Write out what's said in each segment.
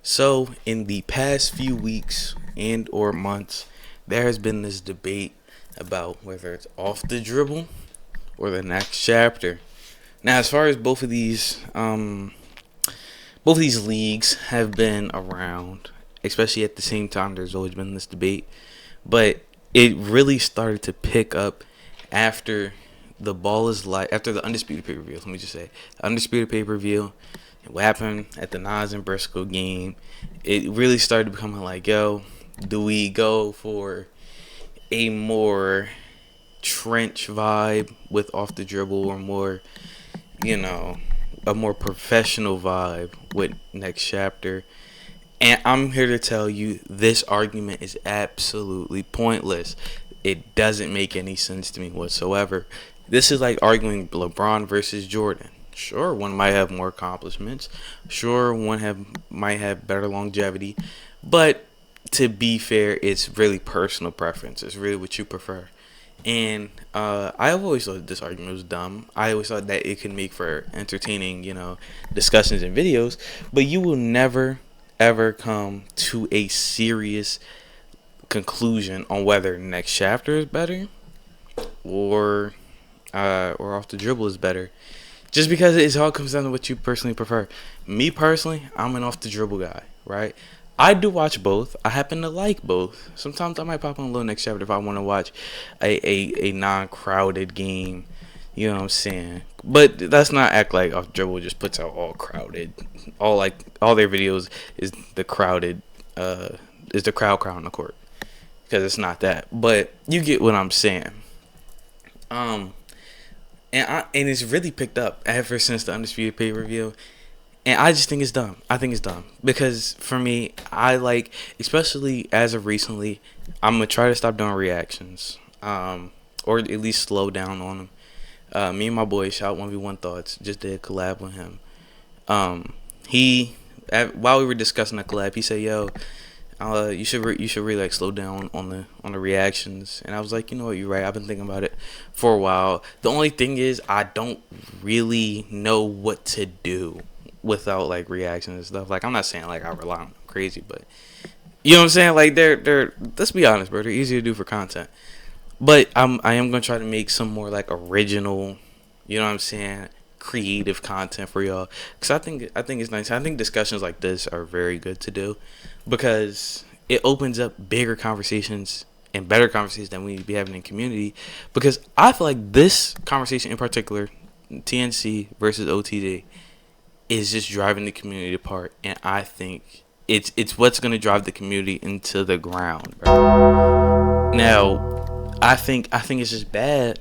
So, in the past few weeks and or months, there has been this debate about whether it's off the dribble or the next chapter. Now, as far as both of these leagues have been around, especially at the same time. There's always been this debate, but it really started to pick up after after the undisputed pay per view. Let me just say, undisputed pay per view. What happened at the Nas and Briscoe game? It really started becoming like, yo, do we go for a more trench vibe with off the dribble, or more, you know, a more professional vibe with next chapter? And I'm here to tell you this argument is absolutely pointless. It doesn't make any sense to me whatsoever. This is like arguing LeBron versus Jordan. Sure, one might have more accomplishments. Sure, might have better longevity. But to be fair, it's really personal preference. It's really what you prefer. And I've always thought this argument was dumb. I always thought that it could make for entertaining, discussions and videos. But you will never, ever come to a serious conclusion on whether next chapter is better or off the dribble is better. Just because it all comes down to what you personally prefer. Me personally, I'm an off the dribble guy, right? I do watch both. I happen to like both. Sometimes I might pop on a little next chapter if I want to watch a non-crowded game. You know what I'm saying? But let's not act like off dribble just puts out all crowded. All their videos is the crowded is the crowd on the court. Because it's not that. But you get what I'm saying. And it's really picked up ever since the Undisputed pay-per-view. And I just think it's dumb. I think it's dumb. Because for me, especially as of recently, I'm going to try to stop doing reactions. Or at least slow down on them. Me and my boy, Shout 1v1 Thoughts, just did a collab with him. While we were discussing the collab, he said, yo, you should really like slow down on the reactions. And I was like, you know what, you're right. I've been thinking about it for a while. The only thing is, I don't really know what to do without like reactions and stuff. Like, I'm not saying like I rely on them crazy, but you know what I'm saying. Like they're let's be honest, bro. They're easy to do for content. But I am gonna try to make some more like original, you know what I'm saying, creative content for y'all. Cause I think it's nice. I think discussions like this are very good to do, because it opens up bigger conversations and better conversations than we be having in community. Because I feel like this conversation in particular, TNC versus OTD, is just driving the community apart, and I think it's what's gonna drive the community into the ground, bro. Now, I think it's just bad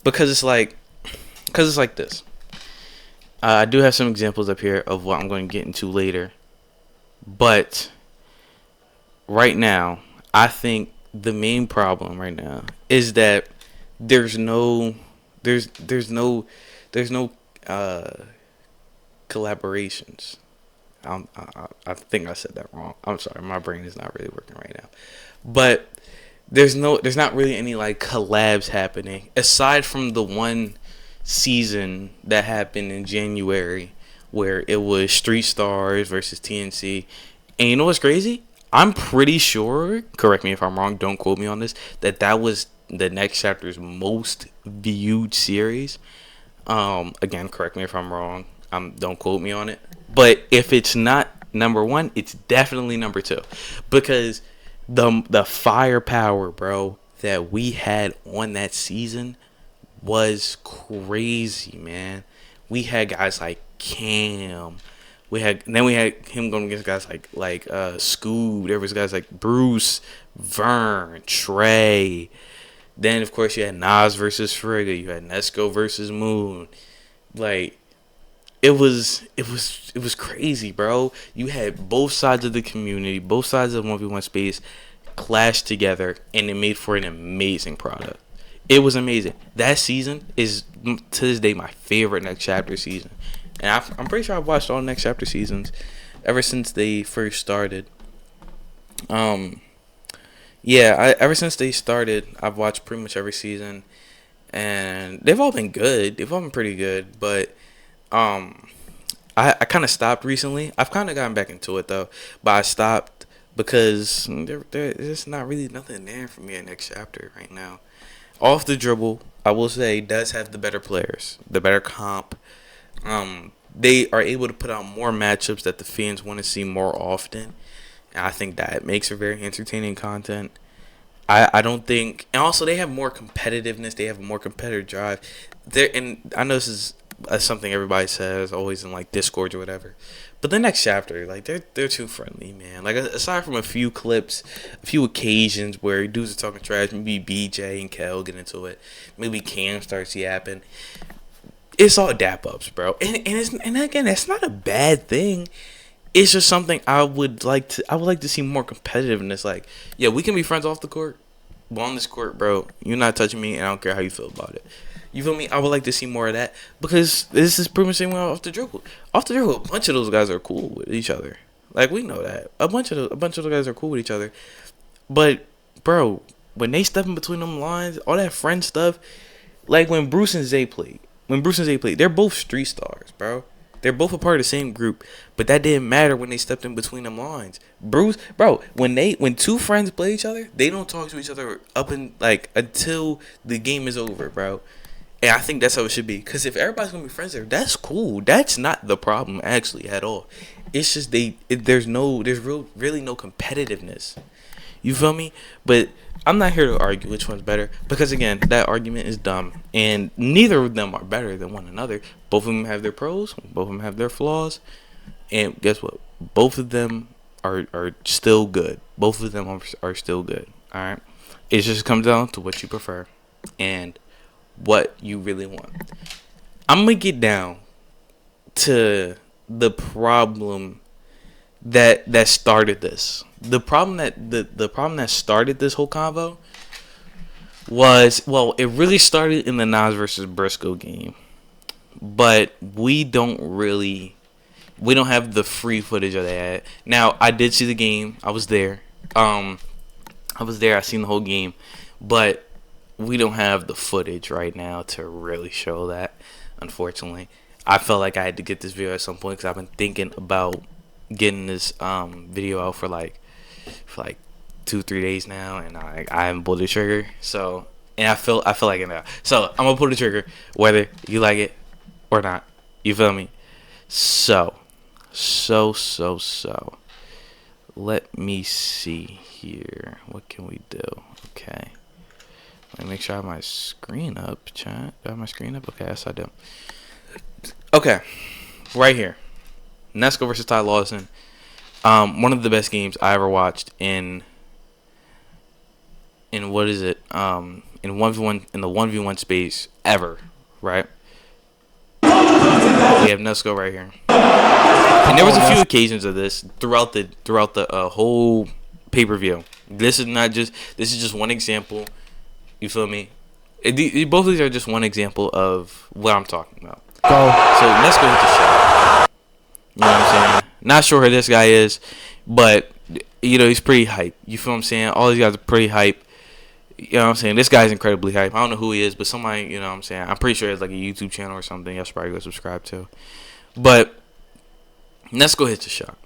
because it's like this. I do have some examples up here of what I'm going to get into later, but right now, I think the main problem right now is that there's no collaborations. I think I said that wrong. I'm sorry, my brain is not really working right now. But there's not really any like collabs happening aside from the one season that happened in January where it was Street Stars versus TNC. And you know what's crazy? I'm pretty sure, correct me if I'm wrong, don't quote me on this, that was the next chapter's most viewed series. Again, correct me if I'm wrong. Don't quote me on it. But if it's not number one, it's definitely number two. Because the firepower, bro, that we had on that season was crazy, man. We had guys like Cam. We had him going against guys like Scoob. There was guys like Bruce, Vern, Trey. Then of course you had Nas versus Frigga. You had Nesco versus Moon. Like it was crazy, bro. You had both sides of the community, both sides of the 1v1 space clash together, and it made for an amazing product. It was amazing. That season is to this day my favorite next chapter season. And I'm pretty sure I've watched all next chapter seasons ever since they first started. Ever since they started, I've watched pretty much every season, and they've all been good. They've all been pretty good, but I kind of stopped recently. I've kind of gotten back into it though, but I stopped because there's not really nothing there for me in next chapter right now. Off the dribble, I will say does have the better players, the better comp. They are able to put out more matchups that the fans want to see more often. And I think that makes for very entertaining content. I don't think, and also they have more competitiveness. They have a more competitive drive. And I know this is something everybody says always in like Discord or whatever. But the next chapter, like they're too friendly, man. Like aside from a few clips, a few occasions where dudes are talking trash, maybe BJ and Kel get into it, maybe Cam starts yapping. It's all dap ups, bro. And again, that's not a bad thing. It's just something I would like to see more competitiveness. Like, yeah, we can be friends off the court, but on this court, bro, you're not touching me, and I don't care how you feel about it. You feel me? I would like to see more of that because this is pretty much the same way off the dribble. Off the dribble, a bunch of those guys are cool with each other. Like, we know that a bunch of those guys are cool with each other. But, bro, when they step in between them lines, all that friend stuff, like when Bruce and Zay played, they're both street stars, bro. They're both a part of the same group, but that didn't matter when they stepped in between them lines. Bruce, bro, when two friends play each other, they don't talk to each other until the game is over, bro. And I think that's how it should be. Because if everybody's gonna be friends there, that's cool. That's not the problem actually at all. It's just there's really no competitiveness. You feel me? But I'm not here to argue which one's better because again, that argument is dumb, and neither of them are better than one another. Both of them have their pros, both of them have their flaws, and guess what? Both of them are still good. Both of them are still good. All right. It just comes down to what you prefer and what you really want. I'm gonna get down to the problem that started this. The problem that started this whole convo was, well, it really started in the Nas versus Briscoe game, but we don't have the free footage of that. Now, I did see the game. I was there. I seen the whole game, but we don't have the footage right now to really show that, unfortunately. I felt like I had to get this video at some point because I've been thinking about getting this video out for like 2-3 days now, and I haven't pulled the trigger. So, and I feel like it now. So I'm gonna pull the trigger whether you like it or not. You feel me? So. Let me see here. What can we do? Okay. Let me make sure I have my screen up, chat. Do I have my screen up? Okay, yes I do. Okay. Right here. Nesco versus Ty Lawson. One of the best games I ever watched in what is it? In 1v1 in the 1v1 space ever, right? We have Nesco right here. And there was a few occasions of this throughout the whole pay-per-view. This is just one example. You feel me? Both of these are just one example of what I'm talking about. So Nesco hit the shot. You know what I'm saying? Not sure who this guy is, but he's pretty hype. You feel what I'm saying? All these guys are pretty hype. You know what I'm saying? This guy's incredibly hype. I don't know who he is, but somebody, you know what I'm saying? I'm pretty sure it's like a YouTube channel or something. Y'all should probably go subscribe to. But Nesco hits a shot.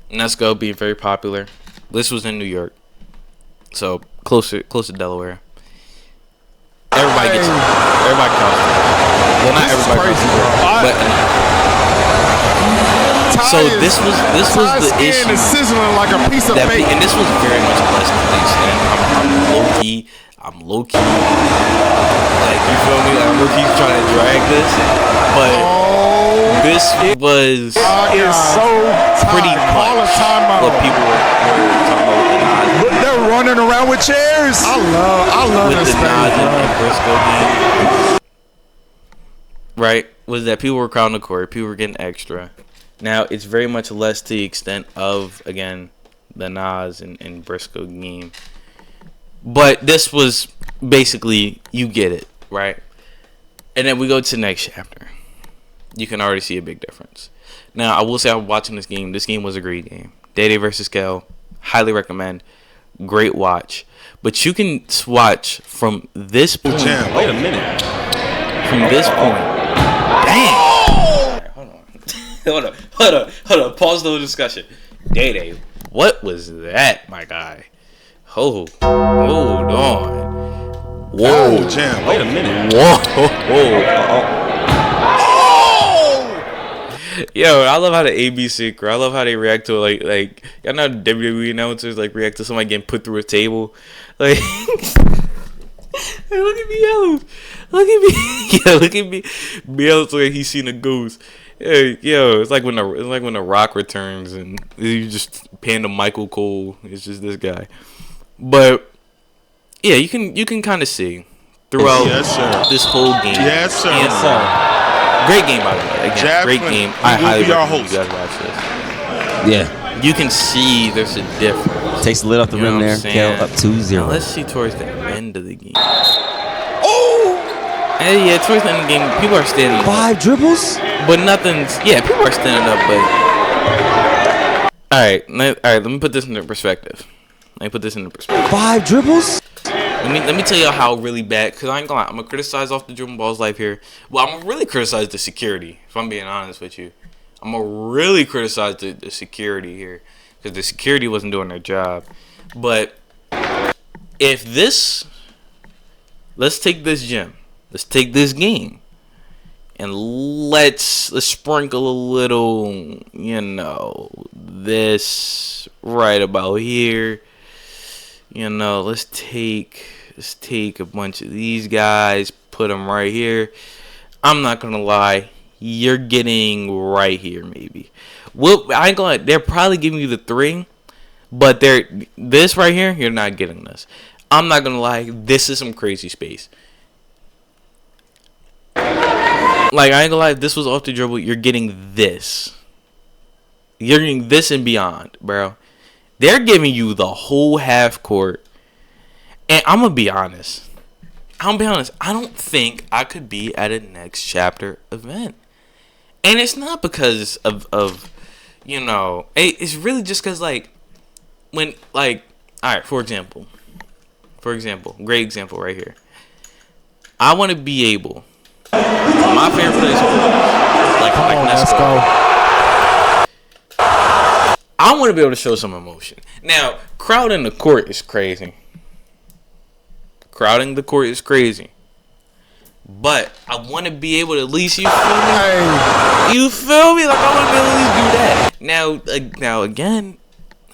Nesco being very popular. This was in New York, so close to Delaware. Everybody counts. Well, not everybody counts, but so this was the issue. Sizzling like a piece of bacon. And this was very much less than the extent. I'm low key. Like, you feel me? Like, I'm low key trying to drag this, but this was pretty much what people were talking about with the Nas. They're running around with chairs. I love with this the Nas and Briscoe game. Right? Was that people were crowding the court, people were getting extra. Now, it's very much less to the extent of, again, the Nas and Briscoe game. But this was basically, you get it, right? And then we go to the next chapter. You can already see a big difference. Now, I will say I'm watching this game. This game was a great game. Day versus Kel. Highly recommend. Great watch. But you can watch from this point. Wait a minute. From this point. Dang. Hold on. hold on. Pause the whole discussion. Day, what was that, my guy? Hold on. Whoa, Jam. Wait a minute. Whoa. Yo, I love how the ABC crew. I love how they react to it. Like y'all know WWE announcers like react to somebody getting put through a table. Like, hey, look at me, yellow. Look at me. Yeah, look at me. Yellow's like he's seen a ghost. Hey, yo, it's like when the Rock returns and you just pan to Michael Cole. It's just this guy. But yeah, you can kind of see throughout this whole game. Yes, sir. And, great game, by the way. Again, Jasmine, great game. we I will highly be our recommend you host. guys watch this. Yeah. You can see there's a difference. Takes the lid off the You know rim what I'm there. saying? Kel up 2-0. Now, let's see towards the end of the game. Oh! And yeah, towards the end of the game, people are standing up. 5 dribbles? But nothing's... Yeah, people are standing up, but... Alright, let me put this into perspective. 5 dribbles? Let me tell y'all how really bad, because I ain't gonna lie, I'm gonna criticize off the dribble balls life here. Well, I'm gonna really criticize the security, if I'm being honest with you. I'm gonna really criticize the security here, because the security wasn't doing their job. But if this, let's take this gym, let's take this game, and let's sprinkle a little, this right about here. Let's take a bunch of these guys, put them right here. I'm not gonna lie, you're getting right here maybe. Well, I ain't gonna lie, they're probably giving you the 3, but this right here, you're not getting this. I'm not gonna lie, this is some crazy space. Like, I ain't gonna lie, if this was off the dribble, you're getting this. You're getting this and beyond, bro. They're giving you the whole half court. And I'm going to be honest. I don't think I could be at a next chapter event. And it's not because of it's really just because, like, when, like, all right, for example, great example right here. I want to be able, my favorite place, like let's go. I want to be able to show some emotion. Now, crowding the court is crazy. But I want to be able to at least, you feel me? You feel me? Like, I want to be able to at least do that. Now,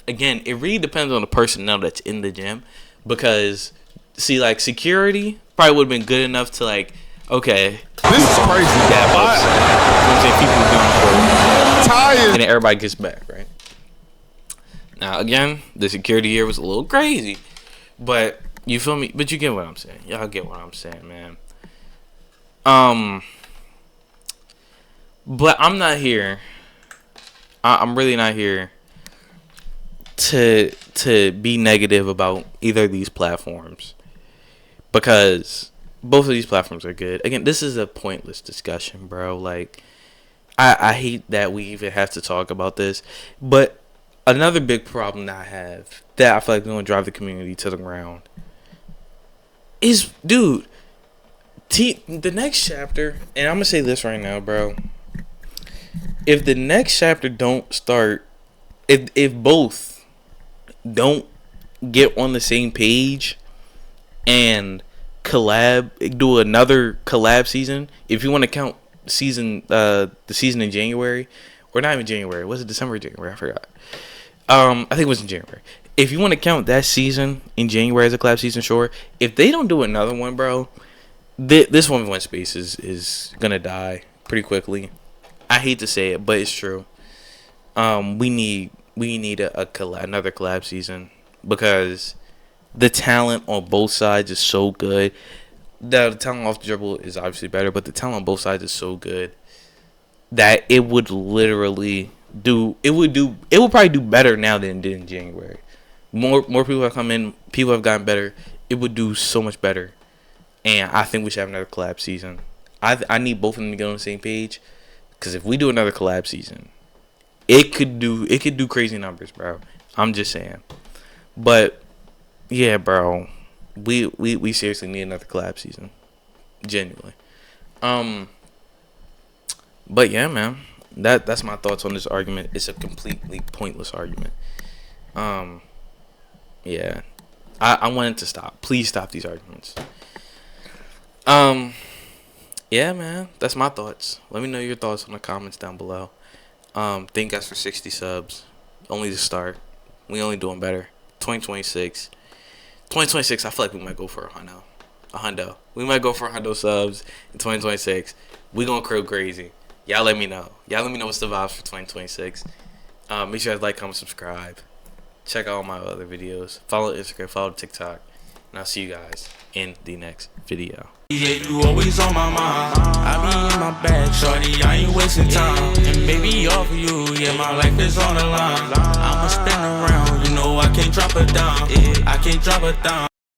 again, it really depends on the personnel that's in the gym. Because, see, like, security probably would have been good enough to, like, okay. This is crazy. Tired. And then everybody gets back, right? Now, again, the security here was a little crazy. But, you feel me? But you get what I'm saying. Y'all get what I'm saying, man. But I'm not here. I'm really not here to be negative about either of these platforms. Because both of these platforms are good. Again, this is a pointless discussion, bro. Like, I hate that we even have to talk about this. But another big problem that I have, that I feel like is going to drive the community to the ground, is, dude, the next chapter, and I'm going to say this right now, bro. If the next chapter don't start, if both don't get on the same page and do another collab season, if you want to count the season in January, or not even January, was it December or January? I forgot. I think it was in January. If you want to count that season in January as a collab season, sure. If they don't do another one, bro, this 1v1 space is gonna die pretty quickly. I hate to say it, but it's true. We need another collab season, because the talent on both sides is so good. The talent off the dribble is obviously better, but the talent on both sides is so good that it would literally it would probably do better now than it did in January. More people have come in, people have gotten better. It would do so much better. And I think we should have another collab season. I need both of them to get on the same page, because if we do another collab season, it could do crazy numbers, bro. I'm just saying. But yeah, bro, we seriously need another collab season, genuinely. But yeah, man, That's my thoughts on this argument. It's a completely pointless argument. Yeah, I want it to stop. Please stop these arguments. Yeah, man, that's my thoughts. Let me know your thoughts in the comments down below. Thank guys for 60 subs. Only the start. We only doing better. 2026. 2026, I feel like we might go for a hundo. We might go for 100 subs in 2026. We gonna go crazy. Y'all let me know. Y'all let me know what's the vibes for 2026. Make sure you guys like, comment, subscribe. Check out all my other videos. Follow Instagram, follow TikTok. And I'll see you guys in the next video. Yeah, you always on my mind. I be in my bag, shorty, I ain't wasting time. And baby, all for you, yeah, my life is on the line. I'ma spin around, you know I can't drop it down. I can't drop it down.